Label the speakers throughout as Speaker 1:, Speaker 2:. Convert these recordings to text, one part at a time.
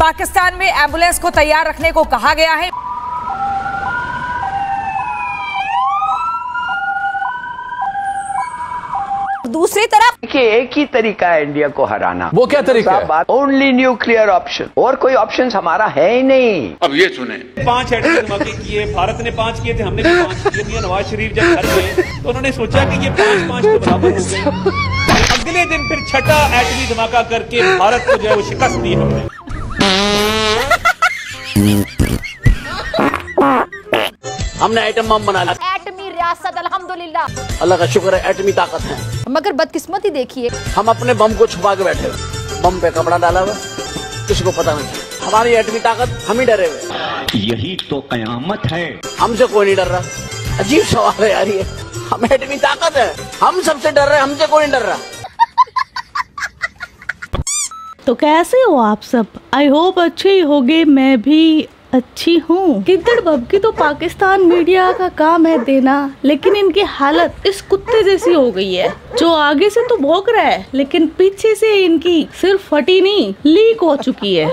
Speaker 1: पाकिस्तान में एम्बुलेंस को तैयार रखने को कहा गया है। दूसरी तरफ
Speaker 2: देखिए, एक ही तरीका है इंडिया को हराना।
Speaker 3: वो क्या तरीका है?
Speaker 2: ओनली न्यूक्लियर ऑप्शन, और कोई ऑप्शन हमारा है ही नहीं।
Speaker 4: अब ये सुने, 5 एटमी धमाके किए, भारत ने 5 किए थे, हमने भी 5 किए थे। नवाज शरीफ जब घर गए तो उन्होंने सोचा कि ये 5-5 तो बराबर हो गए। अगले दिन फिर छठा एटमी धमाका करके भारत को जो है वो शिकस्त दी
Speaker 3: हमने एटम बम बना लिया।
Speaker 5: एटमी रियासत अल्हम्दुलिल्लाह,
Speaker 3: अल्लाह का शुक्र है, एटमी ताकत है।
Speaker 5: मगर बदकिस्मती देखिए,
Speaker 3: हम अपने बम को छुपा के बैठे, बम पे कपड़ा डाला हुआ, किसी को पता नहीं। हमारी एटमी ताकत, हम ही डरे हुए।
Speaker 6: यही तो कयामत है।
Speaker 3: हमसे कोई नहीं डर रहा। अजीब सवाल है यार ये। हम एटमी ताकत है, हम सबसे डर रहे, हमसे कोई नहीं डर रहा।
Speaker 7: तो कैसे हो आप सब? आई होप अच्छे ही होगे, मैं भी अच्छी हूँ। गिद्दड़ बबकी तो पाकिस्तान मीडिया का काम है देना, लेकिन इनकी हालत इस कुत्ते जैसी हो गई है जो आगे से तो भौंक रहा है लेकिन पीछे से इनकी सिर्फ फटी नहीं, लीक हो चुकी है।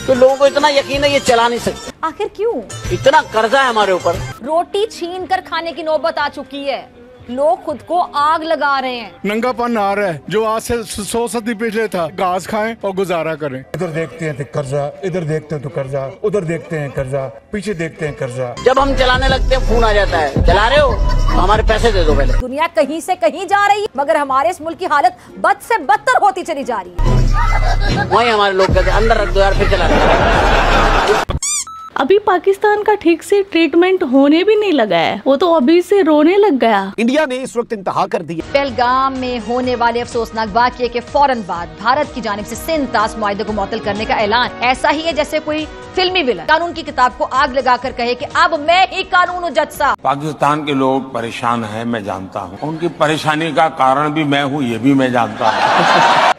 Speaker 3: तो लोगों को इतना यकीन है ये चला नहीं सकते।
Speaker 5: आखिर क्यों?
Speaker 3: इतना कर्जा है हमारे ऊपर।
Speaker 5: रोटी छीन कर खाने की नौबत आ चुकी है। लोग खुद को आग लगा रहे हैं।
Speaker 8: नंगापन आ रहा है जो आज से 100 सदी पहले था। घास खाएं और गुजारा करें।
Speaker 9: इधर देखते हैं तो कर्जा, इधर देखते हैं तो कर्जा, उधर देखते हैं कर्जा, पीछे देखते हैं कर्जा।
Speaker 3: जब हम चलाने लगते हैं फोन आ जाता है, चला रहे हो तो हमारे पैसे दे दो पहले।
Speaker 5: दुनिया कहीं से कहीं जा रही है, मगर हमारे इस मुल्क की हालत बद से बदतर होती चली जा रही है।
Speaker 3: वही हमारे लोग कहते हैं अंदर रख दो यार, फिर चला रहे।
Speaker 7: अभी पाकिस्तान का ठीक से ट्रीटमेंट होने भी नहीं लगा है, वो तो अभी से रोने लग गया।
Speaker 10: इंडिया ने इस वक्त इंतहा कर दी।
Speaker 5: पहलगाम में होने वाले अफसोसनाक वाक़ये के फौरन बाद भारत की जानिब से सिंध ताश मुआहदे को मुअत्तल करने का ऐलान ऐसा ही है जैसे कोई फिल्मी विलन कानून की किताब को आग लगाकर कहे कि अब मैं ही कानून हूं जज साहब।
Speaker 4: पाकिस्तान के लोग परेशान हैं, मैं जानता हूँ। उनकी परेशानी का कारण भी मैं हूँ, ये भी मैं जानता हूँ।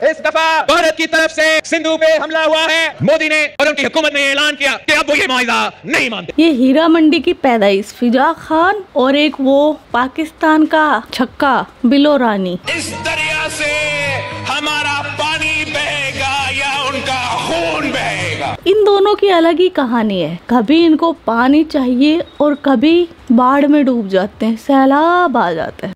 Speaker 11: इस दफा भारत की तरफ से सिंधु पे हमला हुआ है। मोदी ने और उनकी हुकूमत ने ऐलान किया कि अब वो ये मुआहदा नहीं मानते।
Speaker 7: ये हीरा मंडी की पैदाइश फिजा खान और एक वो पाकिस्तान का छक्का बिलो रानी।
Speaker 11: इस दरिया से हमारा पानी बहेगा या उनका खून बहेगा।
Speaker 7: इन दोनों की अलग ही कहानी है। कभी इनको पानी चाहिए और कभी बाढ़ में डूब जाते हैं, सैलाब आ जाता है।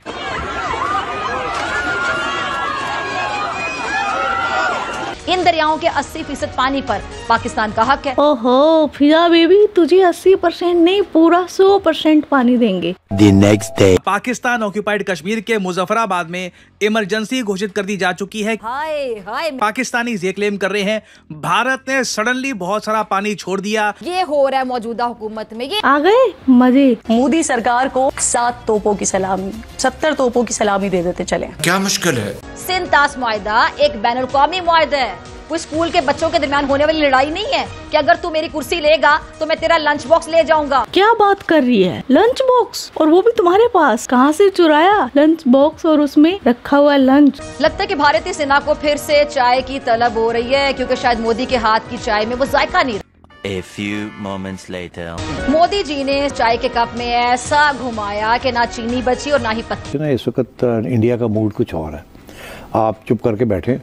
Speaker 5: इन दरियाओं के 80% पानी पर पाकिस्तान का हक है।
Speaker 7: ओहो फिजा बेबी, तुझे 80% नहीं पूरा 100% पानी देंगे।
Speaker 10: The next day.
Speaker 12: Pakistan occupied Kashmir के मुजफ्फराबाद में इमरजेंसी घोषित कर दी जा चुकी है।
Speaker 5: हाय हाय,
Speaker 12: पाकिस्तानी ये क्लेम कर रहे हैं भारत ने सडनली बहुत सारा पानी छोड़ दिया।
Speaker 5: ये हो रहा है मौजूदा हुकूमत में। ये
Speaker 7: आ गए मजे।
Speaker 13: मोदी सरकार को 7 तोपों की सलामी, 70 तोपों की सलामी दे देते चले।
Speaker 4: क्या मुश्किल है?
Speaker 5: सिंध ताश मुआहदा एक बैनुल-अक़वामी मुआहदा है। कोई स्कूल के बच्चों के दरमियान होने वाली लड़ाई नहीं है कि अगर तू मेरी कुर्सी लेगा तो मैं तेरा लंच बॉक्स ले जाऊंगा।
Speaker 7: क्या बात कर रही है? लंच बॉक्स, और वो भी तुम्हारे पास? कहाँ से चुराया लंच बॉक्स और उसमें रखा हुआ लंच?
Speaker 5: लगता है कि भारतीय सेना को फिर से चाय की तलब हो रही है, क्योंकि शायद मोदी के हाथ की चाय में वो जायका नहीं।
Speaker 6: A few moments later.
Speaker 5: Modi ji ने चाय के कप में ऐसा घुमाया कि ना चीनी बची और ना ही पत्ती।
Speaker 9: इस वक्त इंडिया का मूड कुछ और है। आप चुप करके बैठे।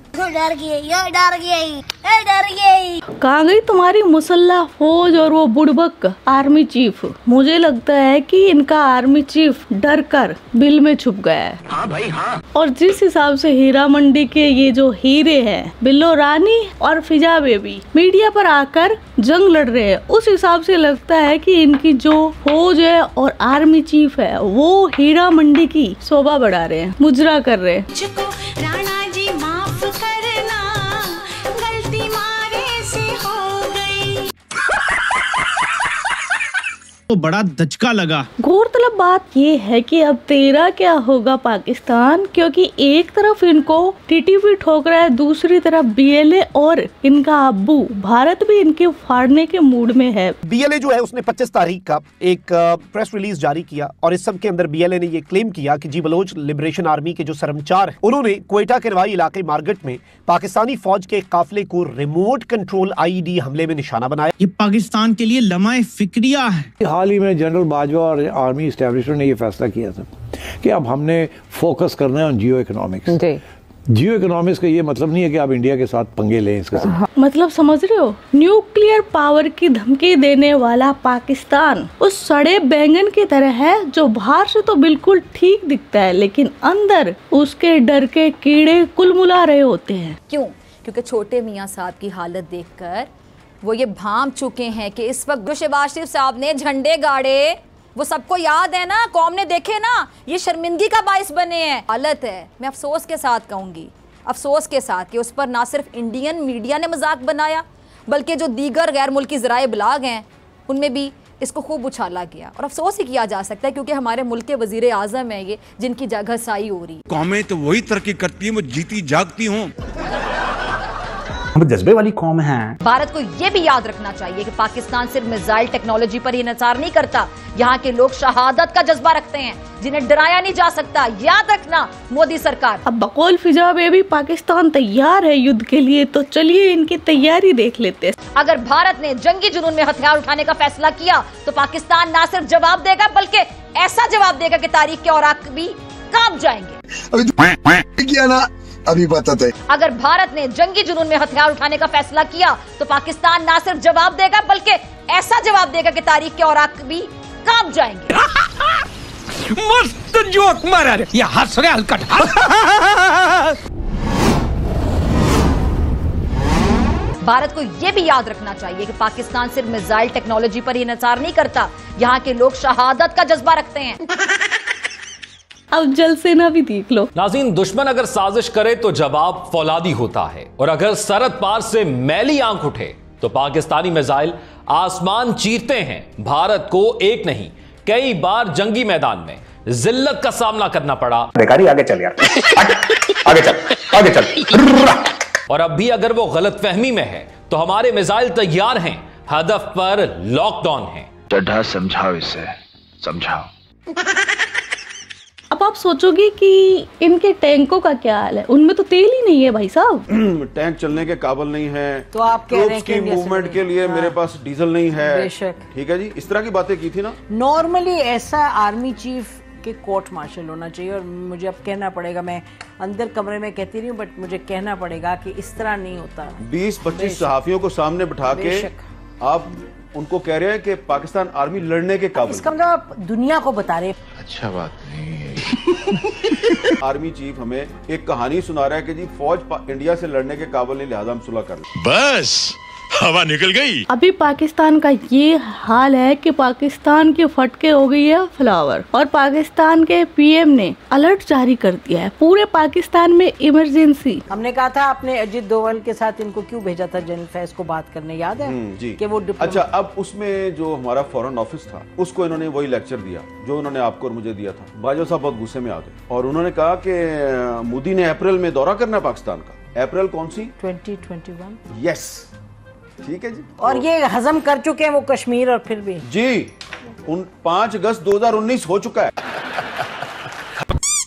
Speaker 7: कहाँ गई तुम्हारी मुसल्ला फौज और वो बुड़बक आर्मी चीफ? मुझे लगता है कि इनका आर्मी चीफ डर कर बिल में छुप गया है।
Speaker 6: हाँ भाई हाँ।
Speaker 7: और जिस हिसाब से हीरा मंडी के ये जो हीरे हैं बिल्लो रानी और फिजा बेबी मीडिया पर आकर जंग लड़ रहे हैं, उस हिसाब से लगता है कि इनकी जो फौज है और आर्मी चीफ है वो हीरा मंडी की शोभा बढ़ा रहे हैं, मुजरा कर रहे हैं।
Speaker 14: राणा जी माफ करना, गलती मारे से हो गई।
Speaker 15: तो बड़ा दचका लगा।
Speaker 7: गौरतलब बात ये है कि अब तेरा क्या होगा पाकिस्तान, क्योंकि एक तरफ इनको टीटीपी ठोक रहा है, दूसरी तरफ बीएलए और इनका अब्बू भारत भी इनके फाड़ने के मूड में है।
Speaker 10: बीएलए जो है उसने 25 तारीख का एक प्रेस रिलीज जारी किया और इस सब के अंदर बीएलए ने ये क्लेम किया कि जी बलोच लिबरेशन आर्मी के जो सरमचार हैं उन्होंने क्वेटा के रवाई इलाके मार्गट में पाकिस्तानी फौज के काफिले को रिमोट कंट्रोल आईईडी हमले में निशाना बनाया।
Speaker 15: ये पाकिस्तान के लिए लम्हा फिक्रिया है।
Speaker 9: हाल ही में जनरल बाजवा और आर्मी एस्टेब्लिशमेंट ने ये फैसला किया था कि अब हमने फोकस करना है on Jio economics.
Speaker 16: Jio economics का ये मतलब नहीं है कि आप इंडिया के साथ पंगे लें इसके साथ।
Speaker 7: मतलब समझ रहे हो, न्यूक्लियर पावर की धमकी देने वाला पाकिस्तान उस सड़े बैंगन की तरह है जो बाहर से तो बिल्कुल ठीक दिखता है लेकिन अंदर उसके डर के कीड़े कुलमुला रहे होते हैं।
Speaker 5: क्यों? क्योंकि छोटे मियाँ साहब की हालत देखकर वो ये भांप चुके हैं कि इस वक्त जो शहबाज शरीफ साहब ने झंडे गाड़े वो सबको याद है ना, कौम ने देखे ना, ये शर्मिंदगी का बाइस बने हैं। हालत है, मैं अफसोस के साथ कहूँगी, अफसोस के साथ कि उस पर ना सिर्फ इंडियन मीडिया ने मजाक बनाया बल्कि जो दीगर गैर मुल्की ज़राए इब्लाग हैं उनमें भी इसको खूब उछाला गया। और अफसोस ही किया जा सकता है क्योंकि हमारे मुल्क के वजीर आज़म है ये जिनकी जगह साई हो रही है।
Speaker 9: कौमें तो वही तरक्की करती है, वो जीती जागती हूँ।
Speaker 17: हम जज्बे वाली कौम है।
Speaker 5: भारत को यह भी याद रखना चाहिए कि पाकिस्तान सिर्फ मिसाइल टेक्नोलॉजी पर ही इन्हिसार नहीं करता, यहाँ के लोग शहादत का जज्बा रखते हैं जिन्हें डराया नहीं जा सकता। याद रखना मोदी सरकार।
Speaker 7: अब बकौल फिजा में भी पाकिस्तान तैयार है युद्ध के लिए, तो चलिए इनकी तैयारी देख लेते हैं।
Speaker 5: अगर भारत ने जंगी जुनून में हथियार उठाने का फैसला किया तो पाकिस्तान ना सिर्फ जवाब देगा बल्कि ऐसा जवाब देगा कि तारीख के औराक भी कांप जाएंगे।
Speaker 18: किया ना अभी बताते।
Speaker 5: अगर भारत ने जंगी जुनून में हथियार उठाने का फैसला किया तो पाकिस्तान ना सिर्फ जवाब देगा बल्कि ऐसा जवाब देगा कि तारीख के औराक भी कांप जाएंगे।
Speaker 11: मस्त जोक मारा रे, ये हंस रहे हलकट।
Speaker 5: भारत को यह भी याद रखना चाहिए कि पाकिस्तान सिर्फ मिसाइल टेक्नोलॉजी पर ही इन्हिसार नहीं करता, यहाँ के लोग शहादत का जज्बा रखते हैं।
Speaker 7: अब जल सेना भी देख लो।
Speaker 19: नाज़रीन, दुश्मन अगर साजिश करे तो जवाब फौलादी होता है और अगर सरहद पार से मैली आंख उठे तो पाकिस्तानी मिसाइल आसमान चीरते हैं। भारत को एक नहीं कई बार जंगी मैदान में जिल्लत का सामना करना पड़ा।
Speaker 17: बेकारी, आगे चल यार, आगे चल, आगे चल।
Speaker 19: और अब भी अगर वो गलतफहमी में है तो हमारे मिसाइल तैयार हैं, हदफ पर लॉकडाउन है।
Speaker 2: चड्ढा समझाओ इसे, समझाओ।
Speaker 7: अब आप सोचोगे कि इनके टैंकों का क्या हाल है, उनमें तो तेल ही नहीं है भाई साहब।
Speaker 20: टैंक चलने के काबिल नहीं है,
Speaker 1: तो आप कह रहे हैं
Speaker 20: की मूवमेंट के लिए मेरे पास डीजल नहीं है।
Speaker 1: बेशक,
Speaker 20: ठीक है जी, इस तरह की बातें की थी ना।
Speaker 1: नॉर्मली ऐसा आर्मी चीफ के कोर्ट मार्शल होना चाहिए। और मुझे अब कहना पड़ेगा, मैं अंदर कमरे में कहती रही हूँ बट मुझे कहना पड़ेगा कि इस तरह नहीं होता।
Speaker 20: 20-25 सहाफियों को सामने बिठा के आप उनको कह रहे हैं कि पाकिस्तान आर्मी लड़ने के काबिल।
Speaker 1: इसका मतलब आप दुनिया को बता रहे।
Speaker 20: अच्छा बात नहीं है। आर्मी चीफ हमें एक कहानी सुना रहा है कि जी फौज इंडिया से लड़ने के काबिल नहीं, लिहाजा हम सुलह कर लें।
Speaker 9: बस हवा निकल गई।
Speaker 7: अभी पाकिस्तान का ये हाल है कि पाकिस्तान की फटके हो गई है फ्लावर, और पाकिस्तान के पीएम ने अलर्ट जारी कर दिया है। पूरे पाकिस्तान में इमरजेंसी।
Speaker 1: हमने कहा था आपने अजीत डोभाल के साथ इनको क्यों भेजा था जनरल फैज को बात करने, याद है
Speaker 20: जी
Speaker 1: कि वो
Speaker 20: अच्छा, अब उसमें जो हमारा फॉरेन ऑफिस था उसको इन्होंने वही लेक्चर दिया जो उन्होंने आपको और मुझे दिया था। बाजवा साहब बहुत गुस्से में आ गए और उन्होंने कहा कि मोदी ने अप्रैल में दौरा करना है पाकिस्तान का। अप्रैल कौन सी?
Speaker 1: 2021।
Speaker 20: यस, ठीक है जी।
Speaker 1: और ये हजम कर चुके हैं वो कश्मीर, और फिर भी
Speaker 20: जी 5 अगस्त 2019 हो चुका है।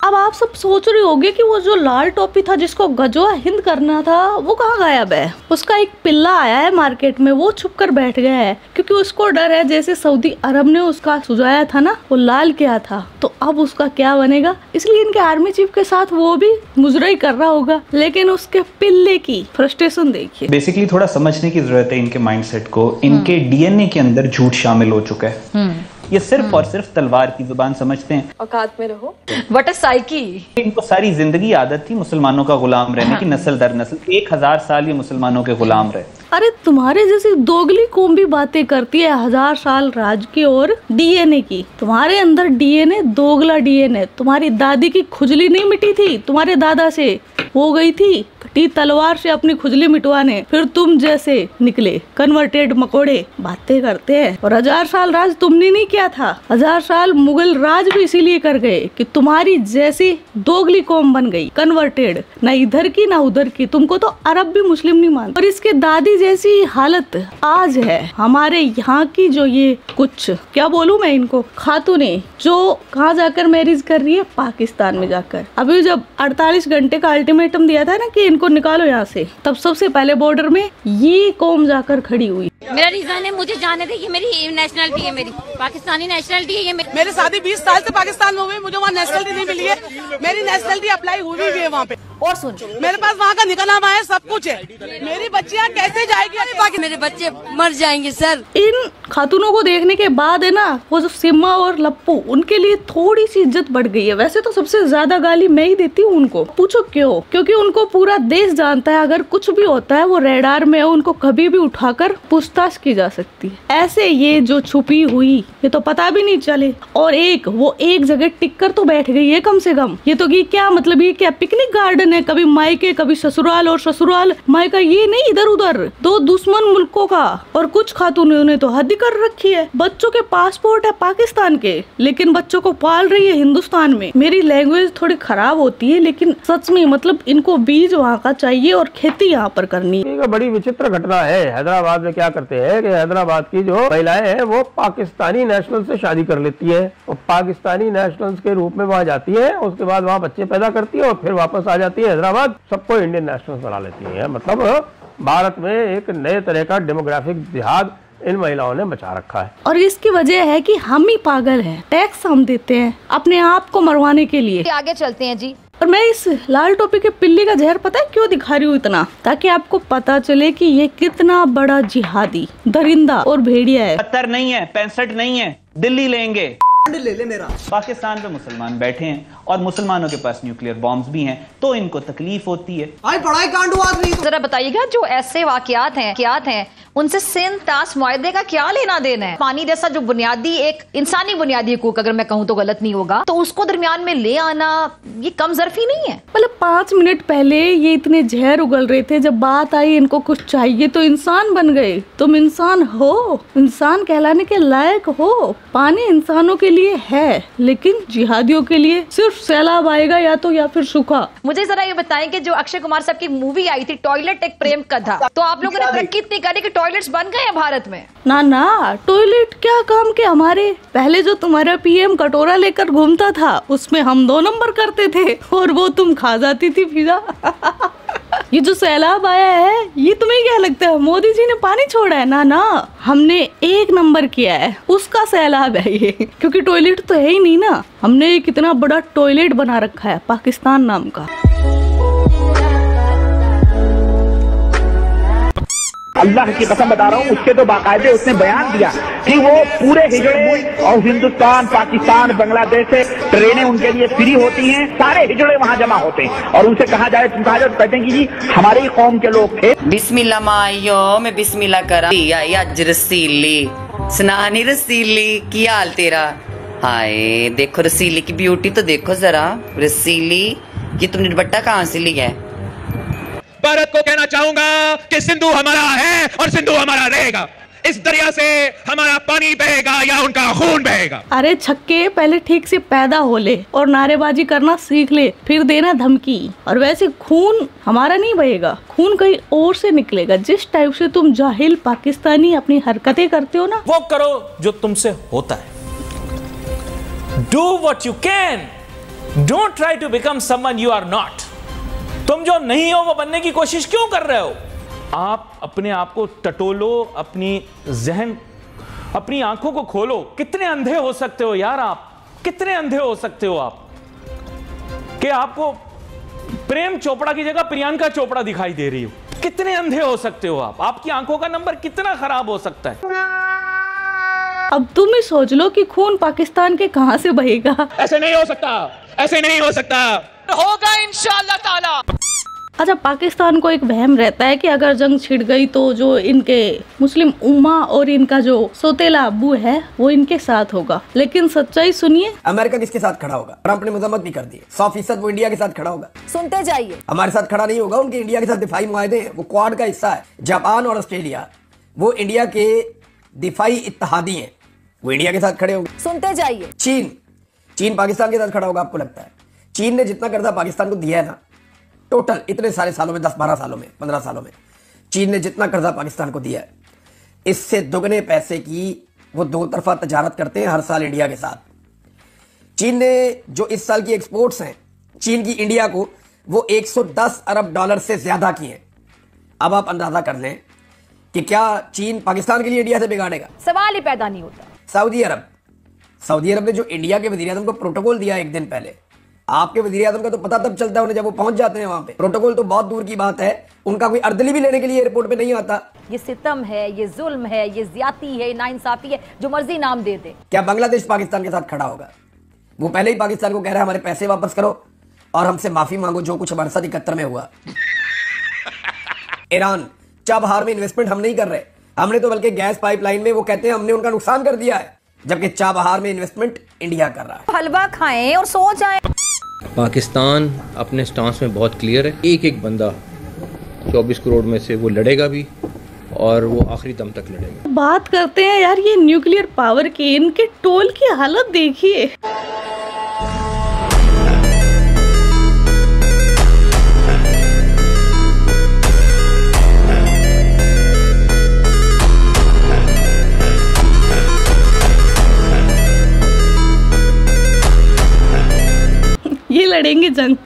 Speaker 7: अब आप सब सोच रहे होंगे कि वो जो लाल टोपी था जिसको गजवा हिंद करना था वो कहाँ गायब है। उसका एक पिल्ला आया है मार्केट में, वो छुप कर बैठ गया है क्योंकि उसको डर है जैसे सऊदी अरब ने उसका सुझाया था ना, वो लाल किया था, तो अब उसका क्या बनेगा। इसलिए इनके आर्मी चीफ के साथ वो भी मुजराई कर रहा होगा, लेकिन उसके पिल्ले की फ्रस्ट्रेशन देखिए।
Speaker 17: बेसिकली थोड़ा समझने की जरूरत है इनके माइंडसेट को। इनके डीएनए के अंदर झूठ शामिल हो चुका है। ये सिर्फ और सिर्फ तलवार की जुबान समझते हैं।
Speaker 5: औकात में रहो। What a psyche.
Speaker 17: इनको सारी जिंदगी आदत थी मुसलमानों का गुलाम रहने की, नस्ल दर नस्ल 1000 साल ये मुसलमानों के गुलाम रहे।
Speaker 7: अरे तुम्हारे जैसी दोगली कौम भी बातें करती है 1000 साल राज की और डीएनए की। तुम्हारे अंदर डीएनए दोगला डीएनए। तुम्हारी दादी की खुजली नहीं मिटी थी, तुम्हारे दादा से हो गई थी कटी तलवार से अपनी खुजली मिटवाने, फिर तुम जैसे निकले कन्वर्टेड मकोड़े बातें करते हैं। और 1000 साल राज तुमने नहीं किया था, 1000 साल मुगल राज भी इसीलिए कर गए कि तुम्हारी जैसी दोगली कौम बन गई कन्वर्टेड, ना इधर की ना उधर की। तुमको तो अरब भी मुस्लिम नहीं मानते। और इसके दादी जैसी हालत आज है हमारे यहाँ की, जो ये कुछ क्या बोलूं मैं इनको, खातूने जो कहाँ जाकर मैरिज कर रही है, पाकिस्तान में जाकर। अभी जब 48 घंटे का अल्टीमेटम दिया था ना कि इनको निकालो यहाँ से, तब सबसे पहले बॉर्डर में ये कौम जाकर खड़ी हुई।
Speaker 21: मेरा रीजन है, मुझे जाने दे, ये मेरी नेशनलिटी है, मेरी पाकिस्तानी नेशनलिटी है। ये
Speaker 22: मेरे शादी 20 साल से पाकिस्तान में हुई, मुझे वहाँ नेशनलिटी नहीं मिली है। मेरी नेशनलिटी अप्लाई हुई भी है वहाँ पे।
Speaker 5: और सुन,
Speaker 18: मेरे पास वहाँ का निकलनामा है, सब कुछ है। मेरी बच्चियाँ कैसे जाएगी?
Speaker 21: मेरे बच्चे मर जाएंगे सर।
Speaker 7: इन खातूनों को देखने के बाद है ना, वो जो सिमा और लप्पू, उनके लिए थोड़ी सी इज्जत बढ़ गई है। वैसे तो सबसे ज्यादा गाली मैं ही देती हूँ उनको। पूछो क्यों? क्योंकि उनको पूरा देश जानता है, अगर कुछ भी होता है वो रेडार में है, उनको कभी भी उठाकर पूछताछ की जा सकती है। ऐसे ये जो छुपी हुई, ये तो पता भी नहीं चले। और वो एक जगह टिक कर तो बैठ गई है कम से कम। ये तो क्या मतलब, ये क्या पिकनिक गार्डन है? कभी मायके कभी ससुराल, और ससुराल मायका, ये नहीं इधर उधर दो दुश्मन मुल्कों का। और कुछ खातूनों ने तो हद कर रखी है। बच्चों के पासपोर्ट है पाकिस्तान के, लेकिन बच्चों को पाल रही है हिंदुस्तान में। मेरी लैंग्वेज थोड़ी खराब होती है, लेकिन सच में मतलब इनको बीज वहाँ का चाहिए और खेती यहाँ पर करनी है।
Speaker 22: बड़ी विचित्र घटना है। हैदराबाद में क्या करते हैं कि हैदराबाद की जो महिलाएं हैं वो पाकिस्तानी नेशनल से शादी कर लेती है और पाकिस्तानी नेशनल्स के रूप में वहाँ जाती है, उसके बाद वहाँ बच्चे पैदा करती है और फिर वापस आ जाती है हैदराबाद, सबको इंडियन नेशनल्स बना लेती है। मतलब भारत में एक नए तरह का डेमोग्राफिक जिहाद इन महिलाओं ने बचा रखा है।
Speaker 7: और इसकी वजह है कि हम ही पागल हैं। टैक्स हम देते हैं अपने आप को मरवाने के लिए।
Speaker 5: आगे चलते हैं जी।
Speaker 7: और मैं इस लाल टोपी के पिल्ली का जहर पता है क्यों दिखा रही हूँ इतना, ताकि आपको पता चले कि ये कितना बड़ा जिहादी, दरिंदा और भेड़िया है।
Speaker 17: 70 नहीं है, 65 नहीं है, दिल्ली लेंगे।
Speaker 18: ले ले मेरा।
Speaker 17: पाकिस्तान पे मुसलमान बैठे हैं और मुसलमानों के पास न्यूक्लियर बॉम्ब्स भी हैं, तो इनको तकलीफ होती है।
Speaker 18: भाई पढ़ाई कांडू आदमी।
Speaker 5: जरा बताइएगा, जो ऐसे वाकयात हैं उनसे सिंध तास मुआहदे का क्या लेना देना है? पानी जैसा जो बुनियादी, एक इंसानी बुनियादी हकूक, अगर मैं कहूँ तो गलत नहीं होगा, तो उसको दरमियान में ले आना ये कम ज़र्फी नहीं है?
Speaker 7: मतलब 5 मिनट पहले ये इतने जहर उगल रहे थे, जब बात आई इनको कुछ चाहिए तो इंसान बन गए। तुम इंसान हो, इंसान कहलाने के लायक हो। पानी इंसानों के लिए है, लेकिन जिहादियों के लिए सिर्फ सैलाब आएगा या फिर सूखा।
Speaker 5: मुझे जरा ये बताएं कि जो अक्षय कुमार साहब की मूवी आई थी टॉयलेट एक प्रेम कथा, तो आप लोगों ने तरक्की इतनी करी कि टॉयलेट्स बन गए हैं भारत में।
Speaker 7: ना टॉयलेट क्या काम के हमारे। पहले जो तुम्हारा पीएम कटोरा लेकर घूमता था, उसमें हम 2 नंबर करते थे और वो तुम खा जाती थी पिज़्ज़ा। ये जो सैलाब आया है, ये तुम्हें क्या लगता है मोदी जी ने पानी छोड़ा है? ना, हमने 1 नंबर किया है, उसका सैलाब है ये। क्योंकि टॉयलेट तो है ही नहीं ना। हमने एक इतना बड़ा टॉयलेट बना रखा है पाकिस्तान नाम का।
Speaker 3: अल्लाह की कसम बता रहा हूँ, उसके तो बाकायदे उसने बयान दिया कि वो पूरे हिजड़े और हिंदुस्तान, पाकिस्तान, बांग्लादेश से ट्रेनें उनके लिए फ्री होती हैं, सारे हिजड़े वहाँ जमा होते हैं और उनसे कहा जाए, तुम कहा जाए, कहते हैं कि जी हमारे ही कौम के लोग थे।
Speaker 23: बिस्मिल्लाह मायो, मैं बिस्मिल्लाह करा अज रसीली सनानी रसीली, की हाल तेरा? हाय देखो रसीली की ब्यूटी तो देखो जरा। रसीली, ये तुमने दुपट्टा कहाँ से लिया है?
Speaker 11: भारत को कहना चाहूंगा कि सिंधु हमारा है और सिंधु हमारा रहेगा। इस दरिया से हमारा पानी बहेगा या उनका खून बहेगा।
Speaker 7: अरे छक्के, पहले ठीक से पैदा हो ले और नारेबाजी करना सीख ले, फिर देना धमकी। और वैसे खून हमारा नहीं बहेगा, खून कहीं और से निकलेगा। जिस टाइप से तुम जाहिल पाकिस्तानी अपनी हरकतें करते हो ना,
Speaker 24: वो करो जो तुमसे होता है। Do what you can, don't try to become someone you are not. तुम जो नहीं हो वो बनने की कोशिश क्यों कर रहे हो? आप अपने आप को टटोलो, अपनी जहन, अपनी आंखों को खोलो। कितने अंधे हो सकते हो यार आप, कितने अंधे हो सकते हो आप कि आपको प्रेम चोपड़ा की जगह प्रियंका चोपड़ा दिखाई दे रही हो। कितने अंधे हो सकते हो आप, आपकी आंखों का नंबर कितना खराब हो सकता है।
Speaker 7: अब तुम ही सोच लो कि खून पाकिस्तान के कहां से बहेगा।
Speaker 11: ऐसे नहीं हो सकता, ऐसे नहीं हो सकता, होगा इंशाअल्लाह ताला।
Speaker 7: अच्छा, पाकिस्तान को एक वहम रहता है कि अगर जंग छिड़ गई तो जो इनके मुस्लिम उम्मा और इनका जो सोतेला अब्बू है वो इनके साथ होगा। लेकिन सच्चाई सुनिए,
Speaker 25: अमेरिका किसके साथ खड़ा होगा? ट्रंप ने मजम्मत भी कर दी, 100% वो इंडिया के साथ खड़ा होगा।
Speaker 5: सुनते जाइए।
Speaker 25: हमारे साथ खड़ा नहीं होगा, उनके इंडिया के साथ दिफाई मुआहदे हैं, वो क्वाड का हिस्सा है। जापान और ऑस्ट्रेलिया वो इंडिया के दिफाई इत्तेहादी हैं, वो इंडिया के साथ खड़े होंगे।
Speaker 5: सुनते जाइए।
Speaker 25: चीन पाकिस्तान के साथ खड़ा होगा। आपको लगता है चीन ने जितना कर्जा पाकिस्तान को दिया है ना, टोटल इतने सारे सालों में, 10-12 सालों में, 15 सालों में, चीन ने जितना कर्जा पाकिस्तान को दिया है, इससे दुगने पैसे की वो 2 तरफा तजारत करते हैं हर साल इंडिया के साथ। चीन ने जो इस साल की एक्सपोर्ट्स हैं चीन की इंडिया को, वो 110 अरब डॉलर से ज्यादा की हैं। अब आप अंदाजा कर लें कि क्या चीन पाकिस्तान के लिए इंडिया से बिगाड़ेगा?
Speaker 5: सवाल ही पैदा नहीं होता।
Speaker 25: सऊदी अरब ने जो इंडिया के वजीर आज़म को प्रोटोकॉल दिया एक दिन पहले, आपके वजीर आजम का तो पता तब चलता है उन्हें जब वो पहुंच जाते हैं वहां पे। प्रोटोकॉल तो बहुत दूर की बात है, उनका कोई अर्दली भी लेने के लिए एयरपोर्ट पे नहीं आता।
Speaker 5: ये सितम है, ये जुल्म है, ये ज्यादती है, नाइंसाफी है, जो मर्जी नाम दे दे।
Speaker 25: क्या बांग्लादेश पाकिस्तान के साथ खड़ा होगा? वो पहले ही पाकिस्तान को कह रहा है हमारे पैसे वापस करो और हमसे माफी मांगो जो कुछ हमारे साथ 71 में हुआ। ईरान, चाबहार में इन्वेस्टमेंट हम नहीं कर रहे, हमने तो बल्कि गैस पाइपलाइन में वो कहते हैं हमने उनका नुकसान कर दिया है, जबकि चाबहार में इन्वेस्टमेंट इंडिया कर रहा है।
Speaker 5: हलवा खाएं और सो जाएं।
Speaker 4: पाकिस्तान अपने स्टांस में बहुत क्लियर है, एक एक बंदा 24 करोड़ में से वो लड़ेगा भी और वो आखिरी दम तक लड़ेगा।
Speaker 7: बात करते हैं यार ये न्यूक्लियर पावर की, इनके टोल की हालत देखिए। ये लड़ेंगे जंग।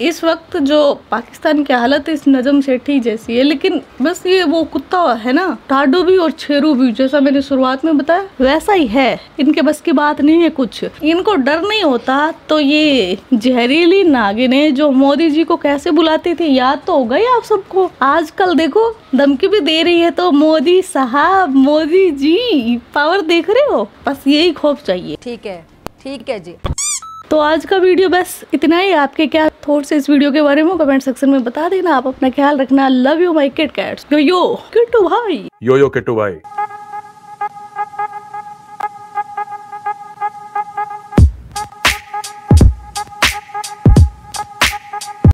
Speaker 7: इस वक्त जो पाकिस्तान की हालत इस नजम सेठी जैसी है, लेकिन बस ये वो कुत्ता है ना, टाडो भी और शेरू भी, जैसा मैंने शुरुआत में बताया वैसा ही है। इनके बस की बात नहीं है कुछ, इनको डर नहीं होता। तो ये जहरीली नागिनें जो मोदी जी को कैसे बुलाती थी, याद तो होगा ही आप सबको। आजकल देखो धमकी भी दे रही है, तो मोदी साहब, मोदी जी पावर देख रहे हो, बस यही खौफ चाहिए।
Speaker 5: ठीक है जी।
Speaker 7: तो आज का वीडियो बस इतना ही। आपके क्या थॉट्स इस वीडियो के बारे में कमेंट सेक्शन में बता देना। आप अपना ख्याल रखना। Love you my kit cats. Yo yo Kittu भाई।
Speaker 6: यो किट्टू भाई।